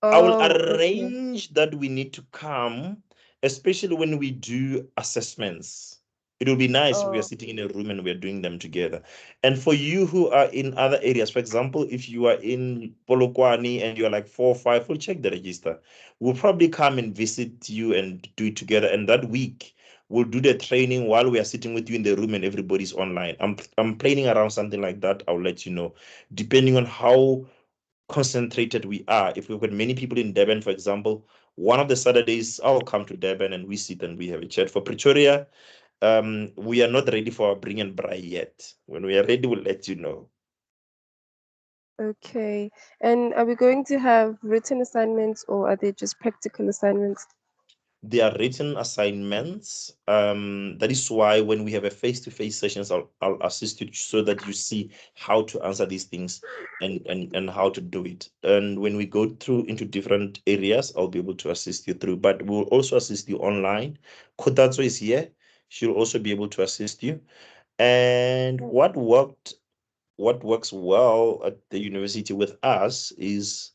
Oh, I will okay. arrange that we need to come, especially when we do assessments. It will be nice if we are Oh, sitting in a room and we're doing them together. And for you who are in other areas, for example, if you are in Polokwane and you're like 4 or 5, we'll check the register. We'll probably come and visit you and do it together. And that week, we'll do the training while we are sitting with you in the room and everybody's online. I'm planning around something like that. I'll let you know, depending on how concentrated we are. If we've got many people in Durban, for example, one of the Saturdays I'll come to Durban and we sit and we have a chat. For Pretoria, we are not ready for our bring and bri yet. When we are ready, we'll let you know. okay. And are we going to have written assignments or are they just practical assignments? They are written assignments. That is why when we have a face-to-face sessions, I'll assist you so that you see how to answer these things and how to do it. And when we go through into different areas, I'll be able to assist you through. But we'll also assist you online. Kotatso is here. She'll also be able to assist you. And what works well at the university with us is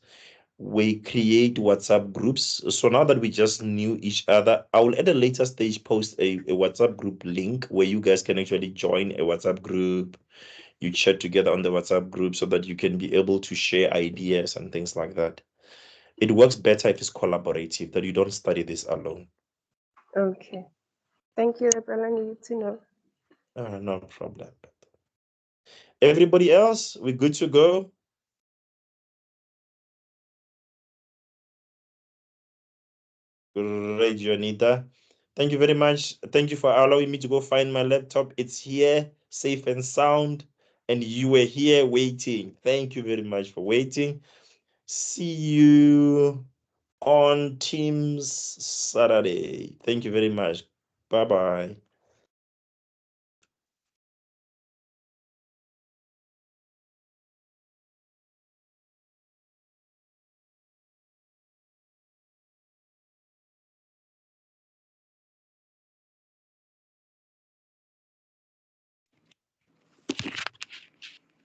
we create WhatsApp groups. So now that we just knew each other, I will at a later stage post a WhatsApp group link where you guys can actually join a WhatsApp group. You chat together on the WhatsApp group so that you can be able to share ideas and things like that. It works better if it's collaborative, that you don't study this alone. Okay. Thank you. That's all I needed to know. No problem. Everybody else, we're good to go. Great, Jonita. Thank you very much. Thank you for allowing me to go find my laptop. It's here, safe and sound, and you were here waiting. Thank you very much for waiting. See you on Teams Saturday. Thank you very much. Bye-bye.